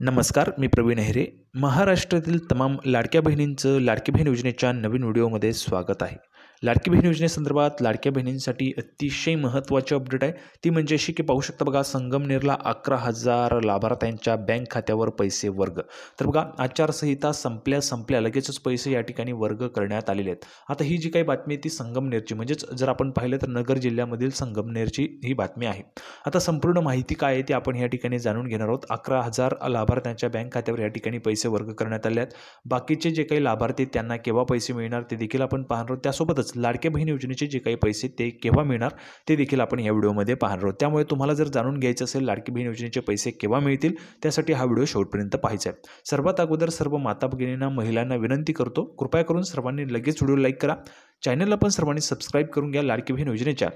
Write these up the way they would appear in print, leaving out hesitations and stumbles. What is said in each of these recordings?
नमस्कार, मी प्रवीण अहिरे. महाराष्ट्रातील तमाम लाडक्या बहिणींचं लाडकी बहीण योजनेच्या नवीन व्हिडिओमध्ये स्वागत आहे. लाडकी बहीण योजनेसंदर्भात लाडक्या बहिणींसाठी अतिशय महत्त्वाची अपडेट आहे. ती म्हणजे अशी की पाहू शकता बघा, संगमनेरला 11,000 लाभार्थ्यांच्या बँक खात्यावर पैसे वर्ग. तर बघा, आचारसंहिता संपल्या लगेचच पैसे या ठिकाणी वर्ग करण्यात आलेले आहेत. आता ही जी काही बातमी आहे ती संगमनेरची, म्हणजेच जर आपण पाहिलं तर नगर जिल्ह्यामधील संगमनेरची ही बातमी आहे. आता संपूर्ण माहिती काय आहे ती आपण या ठिकाणी जाणून घेणार आहोत. 11,000 लाभार्थ्यांच्या बँक खात्यावर या ठिकाणी पैसे वर्ग करण्यात आले आहेत. बाकीचे जे काही लाभार्थी त्यांना केव्हा पैसे मिळणार ते देखील आपण पाहणार आहोत. त्यासोबतच लाडक्या बहीण योजनेचे जे काही पैसे ते केव्हा मिळणार ते देखील आपण या व्हिडिओमध्ये पाहणार आहोत. त्यामुळे तुम्हाला जर जाणून घ्यायचं असेल लाडकी बहीण योजनेचे पैसे केव्हा मिळतील त्यासाठी हा व्हिडिओ शेवटपर्यंत पाहायचा आहे. सर्वात अगोदर सर्व माता भगिनींना, महिलांना विनंती करतो, कृपया करून सर्वांनी लगेच व्हिडिओ लाईक करा. चॅनलला पण सर्वांनी सबस्क्राईब करून घ्या. लाडकी बहीण योजनेच्या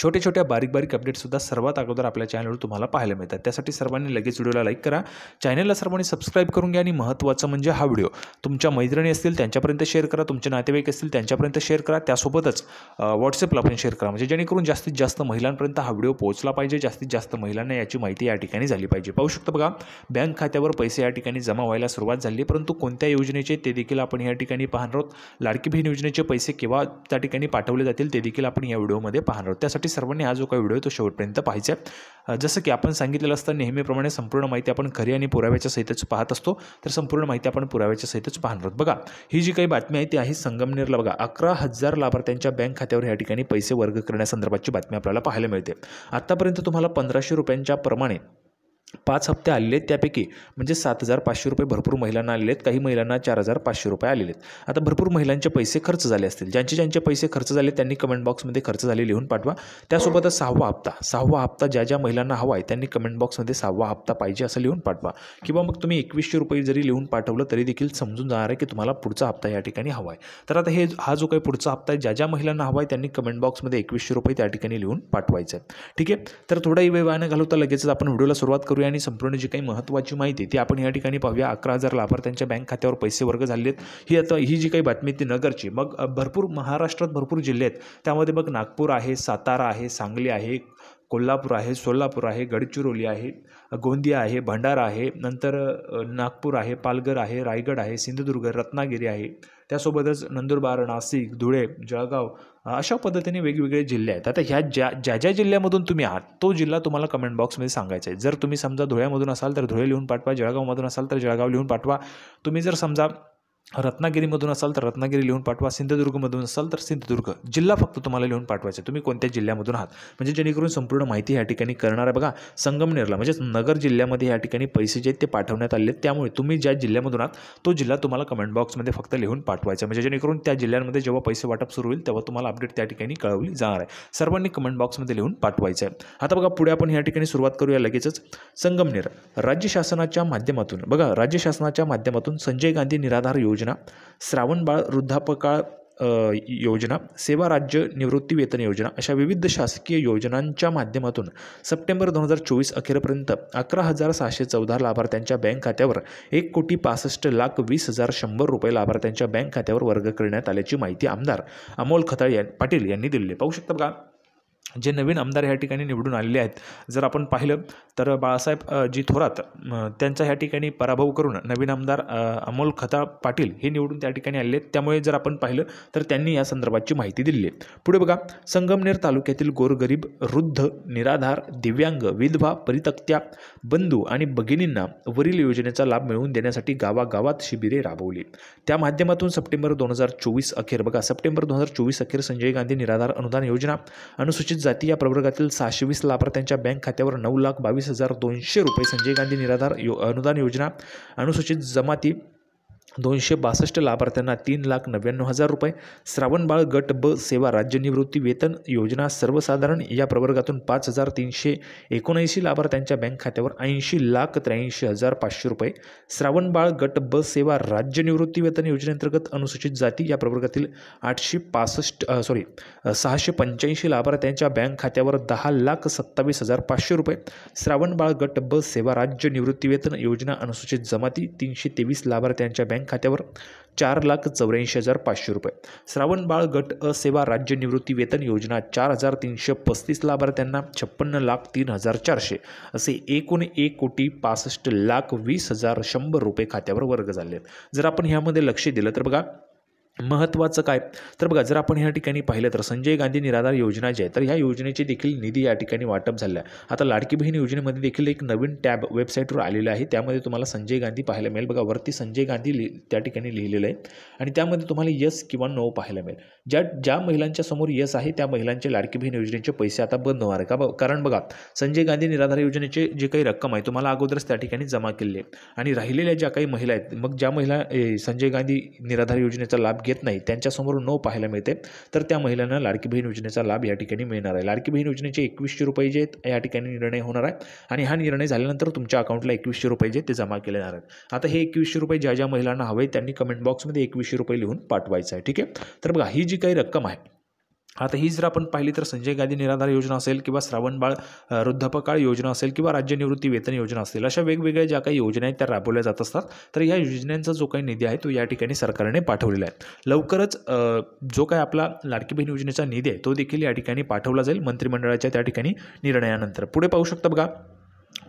छोट्या बारीक अपडेट्ससुद्धा सर्वात अगोदर आपल्या चॅनलवर तुम्हाला पाहायला मिळतात. त्यासाठी सर्वांनी लगेच व्हिडिओला लाईक करा, चॅनलला सर्वांनी सबस्क्राईब करून घ्या आणि महत्त्वाचं म्हणजे हा व्हिडिओ तुमच्या मैत्रिणी असतील त्यांच्यापर्यंत शेअर करा, तुमचे नातेवाईक असतील त्यांच्यापर्यंत शेअर करा. त्यासोबतच व्हॉट्सअपला पण शेअर करा, म्हणजे जेणेकरून जास्तीत जास्त महिलांपर्यंत हा व्हिडिओ पोहोचला पाहिजे, जास्तीत जास्त महिलांना याची माहिती या ठिकाणी झाली पाहिजे. पाहू शकता बघा, बँक खात्यावर पैसे या ठिकाणी जमा व्हायला सुरुवात झाली, परंतु कोणत्या योजनेचे ते देखील आपण या ठिकाणी पाहणार आहोत. लाडकी बहीण योजनेचे पैसे केव्हा त्या ठिकाणी पाठवले जातील ते देखील आपण या व्हिडिओमध्ये पाहणार आहोत. त्यासाठी सर्वांनी हा जो काही व्हिडिओ तो शेवटपर्यंत पाहायचा आहे. जसं की आपण सांगितलेलं असतं, नेहमीप्रमाणे संपूर्ण माहिती आपण खरी आणि पुराव्याच्या सहितच पाहत असतो, तर संपूर्ण माहिती आपण पुराव्याच्या सहितच पाहणार आहोत. बघा, ही जी काही बातमी आहे ती आहे संगमनेरला. बघा, 11,000 लाभार्थ्यांच्या बँक खात्यावर या ठिकाणी पैसे वर्ग करण्यासंदर्भातची बातमी आपल्याला पाहायला मिळते. आतापर्यंत तुम्हाला 1,500 रुपयांच्या प्रमाणे 5 हप्ते आलेले आहेत. त्यापैकी म्हणजे 7,500 रुपये भरपूर महिलांना आलेले आहेत, काही महिलांना 4,500 रुपये आलेले आहेत. आता भरपूर महिलांचे पैसे खर्च झाले असतील. ज्यांचे पैसे खर्च झाले त्यांनी कमेंट बॉक्समध्ये खर्च झाले लिहून पाठवा. त्यासोबतच 6वा हप्ता ज्या महिलांना हवा आहे त्यांनी कमेंट बॉक्समध्ये 6वा हप्ता पाहिजे असं लिहून पाठवा. किंवा मग तुम्ही 2,100 रुपये जरी लिहून पाठवलं तरी देखील समजून जाणार आहे की तुम्हाला पुढचा हप्ता या ठिकाणी हवा आहे. तर आता हा जो काही पुढचा हप्ता आहे, ज्या महिलांना हवा आहे त्यांनी कमेंट बॉक्समध्ये 2,100 रुपये त्या ठिकाणी लिहून पाठवायचं आहे. ठीक आहे, तर थोडाही वेळ वाया न घालवता लगेचच आपण व्हिडिओला सुरुवात करूया आणि संपूर्ण जी काही महत्त्वाची माहिती ती आपण या ठिकाणी पाहूया. 11,000 लाभार्थ्यांच्या बँक खात्यावर पैसे वर्ग झाले आहेत. ही जी काही बातमी ती नगरची. मग भरपूर महाराष्ट्रात भरपूर जिल्हे आहेत, त्यामध्ये मग नागपूर आहे, सातारा आहे, सांगली आहे, कोल्हापूर आहे, सोलापूर आहे, गडचिरोली आहे, गोंदिया आहे, भंडारा आहे, नंतर नागपूर आहे, पालघर आहे, रायगड आहे, सिंधुदुर्ग, रत्नागिरी आहे, त्यासोबतच नंदुरबार, नाशिक, धुळे, जळगाव, अशा पद्धतीने वेगवेगळे जिल्हे आहेत. आता ह्या ज्या जिल्ह्यामधून तुम्ही आहात तो जिल्हा तुम्हाला कमेंट बॉक्समध्ये सांगायचा आहे. जर तुम्ही समजा धुळ्यामधून असाल तर धुळे लिहून पाठवा, जळगावमधून असाल तर जळगाव लिहून पाठवा, तुम्ही जर समजा रत्नागिरीमधून असाल तर रत्नागिरी लिहून पाठवा, सिंधुदुर्गमधून असाल तर सिंधुदुर्ग, जिल्हा फक्त तुम्हाला लिहून पाठवायचं आहे तुम्ही कोणत्या जिल्ह्यामधून आहात, म्हणजे जेणेकरून संपूर्ण माहिती या ठिकाणी करणार आहे. बघा, संगमनेरला म्हणजेच नगर जिल्ह्यामध्ये या ठिकाणी पैसे जे आहेत ते पाठवण्यात आले आहेत. त्यामुळे तुम्ही ज्या जिल्ह्यामधून आहात तो जिल्हा तुम्हाला कमेंट बॉक्समध्ये फक्त लिहून पाठवायचा, म्हणजे जेणेकरून त्या जिल्ह्यांमध्ये जेव्हा पैसे वाटप सुरू होईल तेव्हा तुम्हाला अपडेट त्या ठिकाणी कळवली जाणार आहे. सर्वांनी कमेंट बॉक्समध्ये लिहून पाठवायचं आहे. आता बघा, पुढे आपण या ठिकाणी सुरुवात करूया लगेचच. संगमनेर राज्य शासनाच्या माध्यमातून, बघा, राज्य शासनाच्या माध्यमातून संजय गांधी निराधार योजना, श्रावणबाळ वृद्धापकाळ योजना, सेवा राज्य निवृत्ती वेतन योजना, अशा विविध शासकीय योजनांच्या माध्यमातून सप्टेंबर 2024 अखेरपर्यंत 11,614 लाभार्थ्यांच्या बँक खात्यावर 1,65,20,100 रुपये लाभार्थ्यांच्या बँक खात्यावर वर्ग करण्यात आल्याची माहिती आमदार अमोल खताळ पाटील यांनी दिली. पाहू शकता बघा, जे नवीन आमदार या ठिकाणी निवडून आलेले आहेत, जर आपण पाहिलं तर बाळासाहेब जी थोरात त्यांचा ह्या ठिकाणी पराभव करून नवीन आमदार अमोल खताळ पाटील हे निवडून त्या ठिकाणी आलेले आहेत. त्यामुळे जर आपण पाहिलं तर त्यांनी या संदर्भाची माहिती दिली आहे. पुढे बघा, संगमनेर तालुक्यातील गोरगरीब, वृद्ध, निराधार, दिव्यांग, विधवा, परित्यक्त्या, बंधू आणि भगिनींना वरील योजनेचा लाभ मिळवून देण्यासाठी गावागावात शिबिरे राबवली. त्या माध्यमातून सप्टेंबर 2024 अखेर, बघा, सप्टेंबर 2024 अखेर संजय गांधी निराधार अनुदान योजना, अनुसूचित जाती या प्रवर्गातील 620 लाभार्थ्यांच्या बँक खात्यावर 9,22,200 रुपये, संजय गांधी निराधार अनुदान योजना, अनुसूचित जमाती 262 लाभार्थ्यांना 3,99,000 रुपये, श्रावणबाळ गट ब सेवा राज्य निवृत्ती वेतन योजना सर्वसाधारण या प्रवर्गातून 5,379 लाभार्थ्यांच्या बँक खात्यावर 80,83,500 रुपये, श्रावणबाळ गट ब सेवा राज्य निवृत्ती वेतन योजनेअंतर्गत अनुसूचित जाती या प्रवर्गातील 685 लाभार्थ्यांच्या बँक खात्यावर 10,27,500 रुपये, श्रावणबाळ गट ब सेवा राज्य निवृत्ती वेतन योजना अनुसूचित जमाती 323 लाभार्थ्यांच्या बँक बँक खात्यावर 4,84,500 रुपये. श्रावणबाळ गट अ सेवा राज्य निवृत्ती वेतन योजना 4,335 लाभार्थ्यांना 56,03,400 असे एकूण 1,65,20,100 रुपये खात्यावर वर्ग झाले आहेत. जर आपण ह्यामध्ये लक्ष दिलं तर बघा महत्त्वाचं काय तर बघा जर आपण ह्या ठिकाणी पाहिलं तर संजय गांधी निराधार योजना जी आहे तर ह्या योजनेचे देखील निधी या ठिकाणी वाटप झाला आहे. आता लाडकी बहीण योजनेमध्ये देखील एक नवीन टॅब वेबसाईटवर आलेलं आहे. त्यामध्ये तुम्हाला संजय गांधी पाहायला मिळेल. बघा वरती संजय गांधी त्या ठिकाणी लिहिलेलं आहे आणि त्यामध्ये तुम्हाला यस किंवा नो पाहायला मिळेल. ज्या महिलांच्या समोर यस आहे त्या महिलांचे लाडकी बहीण योजनेचे पैसे आता बंद होणार आहे का कारण बघा संजय गांधी निराधार योजनेचे जे काही रक्कम आहे तुम्हाला अगोदरच त्या ठिकाणी जमा केली आहे आणि राहिलेल्या ज्या काही महिला आहेत मग ज्या महिला संजय गांधी निराधार योजनेचा लाभ घेत नाही त्यांच्यासमोर नो पाहायला मिळते तर त्या महिलांना लाडकी बहीण योजनेचा लाभ या ठिकाणी मिळणार आहे. लाडकी बहीण योजनेचे 2100 रुपये जे या ठिकाणी निर्णय होणार आहे आणि हा निर्णय झाल्यानंतर तुमच्या अकाउंटला 2100 रुपये जे ते जमा केले जाणार आहेत. आता हे 2100 रुपये ज्या ज्या महिलांना हवे त्यांनी कमेंट बॉक्समध्ये 2100 रुपये लिहून पाठवायचं आहे. ठीक आहे. तर बघा ही जी काही रक्कम आहे आता ही जर आपण पाहिली तर संजय गांधी निराधार योजना असेल किंवा श्रावणबाळ वृद्धापकाळ योजना असेल किंवा राज्य निवृत्ती वेतन योजना असेल अशा वेगवेगळ्या ज्या काही योजना आहेत त्या राबवल्या जात असतात. तर या योजनांचा जो काही निधी आहे तो या ठिकाणी सरकारने पाठवलेला आहे. लवकरच जो काही आपला लाडकी बहीण योजनेचा निधी आहे तो देखील या ठिकाणी पाठवला जाईल मंत्रिमंडळाच्या त्या ठिकाणी निर्णयानंतर. पुढे पाहू शकता बघा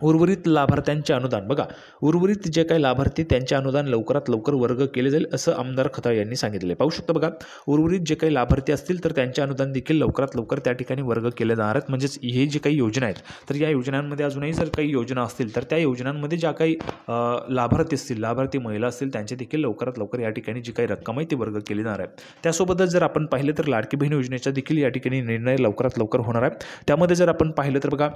उर्वरित लाभार्थ्यांचे अनुदान बघा उर्वरित जे काही लाभार्थी त्यांचे अनुदान लवकरात लवकर वर्ग केले जाईल असं आमदार खताळ यांनी सांगितले. पाहू शकता बघा उर्वरित जे काही लाभार्थी असतील तर त्यांचे अनुदान देखील लवकरात लवकर त्या ठिकाणी वर्ग केले जाणार आहेत. म्हणजेच हे जे काही योजना आहेत तर या योजनांमध्ये अजूनही जर काही योजना असतील तर त्या योजनांमध्ये ज्या काही लाभार्थी असतील लाभार्थी महिला असतील त्यांचे देखील लवकरात लवकर या ठिकाणी जी काही रक्कम आहे ती वर्ग केली जाणार आहे. त्यासोबतच जर आपण पाहिलं तर लाडकी बहीण योजनेचा देखील या ठिकाणी निर्णय लवकरात लवकर होणार आहे. त्यामध्ये जर आपण पाहिलं तर बघा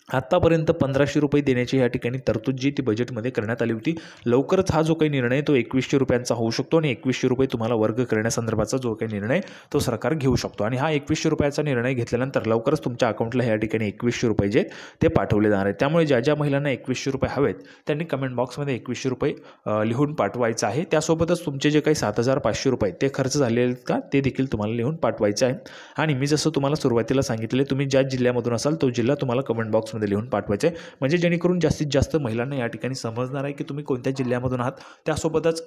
आत्तापर्यंत 1500 रुपये देण्याची या ठिकाणी तरतूद जी ती बजेटमध्ये करण्यात आली होती. लवकरच हा जो काही निर्णय तो 2100 रुपयांचा होऊ शकतो आणि 2100 रुपये तुम्हाला वर्ग करण्यासंदर्भाचा जो काही निर्णय तो सरकार घेऊ शकतो आणि हा 2100 रुपयाचा निर्णय घेतल्यानंतर लवकरच तुमच्या अकाउंटला या ठिकाणी 2100 रुपये जे ते पाठवले जाणार आहेत. त्यामुळे ज्या ज्या महिलांना 2100 रुपये हवेत त्यांनी कमेंट बॉक्समध्ये 2100 रुपये लिहून पाठवायचं आहे. त्यासोबतच तुमचे जे काही 7500 रुपये ते खर्च झालेले आहेत का ते देखील तुम्हाला लिहून पाठवायचं आहे. आणि मी जसं तुम्हाला सुरुवातीला सांगितले तुम्ही ज्या जिल्ह्यामधून असाल तो जिल्हा तुम्हाला कमेंट बॉक्स मध्ये लिहून पाठवायचे म्हणजे जेणेकरून जास्तीत जास्त महिलांना या ठिकाणी समजणार आहे की तुम्ही कोणत्या जिल्ह्यामधून आहात. त्यासोबतच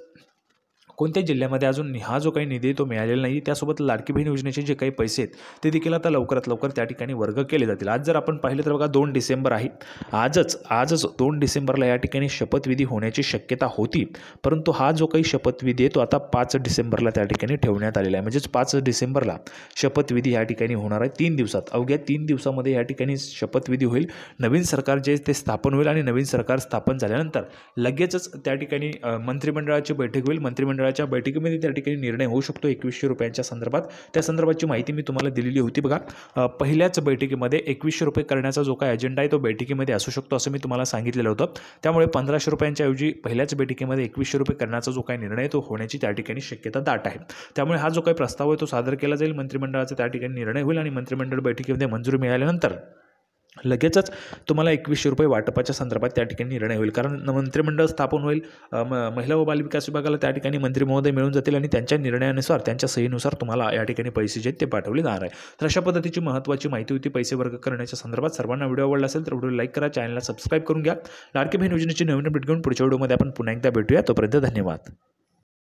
कोणत्या जिल्ह्यामध्ये अजून हा जो काही निधी तो मिळालेला नाही. त्यासोबत लाडकी बहीण योजनेचे जे काही पैसे आहेत ते देखील आता लवकरात लवकर त्या ठिकाणी वर्ग केले जातील. आज जर आपण पाहिलं तर बघा 2 डिसेंबर आहे. आजच 2 डिसेंबरला या ठिकाणी शपथविधी होण्याची शक्यता होती परंतु हा जो काही शपथविधी आहे तो आता 5 डिसेंबरला त्या ठिकाणी ठेवण्यात आलेला आहे. म्हणजेच 5 डिसेंबरला शपथविधी या ठिकाणी होणार आहे. 3 दिवसात अवघ्या 3 दिवसामध्ये या ठिकाणी शपथविधी होईल. नवीन सरकार जे ते स्थापन होईल आणि नवीन सरकार स्थापन झाल्यानंतर लगेचच त्या ठिकाणी मंत्रिमंडळाची बैठक होईल. मंत्रिमंडळाच्या बैठकीमध्ये त्या ठिकाणी निर्णय होऊ शकतो 2100 रुपयांच्या संदर्भात. त्या संदर्भाची माहिती मी तुम्हाला दिलेली होती बघा. पहिल्याच बैठकीमध्ये 2100 रुपये करण्याचा जो काही अजेंडा आहे तो बैठकीमध्ये असू शकतो असं मी तुम्हाला सांगितलेलं होतं. त्यामुळे 1500 रुपयांच्या ऐवजी पहिल्याच बैठकीमध्ये 2100 रुपये करण्याचा जो काही निर्णय तो होण्याची त्या ठिकाणी शक्यता दाट आहे. त्यामुळे हा जो काही प्रस्ताव आहे तो सादर केला जाईल. मंत्रिमंडळाचा त्या ठिकाणी निर्णय होईल आणि मंत्रिमंडळ बैठकीमध्ये मंजुरी मिळाल्यानंतर लगेचच तुम्हाला 2100 रुपये वाटपाच्या संदर्भात त्या ठिकाणी निर्णय होईल. कारण मंत्रिमंडळ स्थापन होईल. महिला व बालविकास विभागाला त्या ठिकाणी मंत्री महोदय मिळून जातील आणि त्यांच्या निर्णयानुसार त्यांच्या सहीनुसार तुम्हाला या ठिकाणी पैसे जे ते पाठवले जाणार आहे. तर अशा पद्धतीची महत्त्वाची माहिती होती पैसे वर्ग करण्याच्या संदर्भात. सर्वांना व्हिडिओ आवडला असेल तर व्हिडिओ लाईक करा, चॅनलला सबस्क्राईब करून घ्या. लाडकी बहीण योजनेची नवीन अपडेट घेऊन पुढच्या व्हिडिओमध्ये आपण पुन्हा एकदा भेटूया. तोपर्यंत धन्यवाद.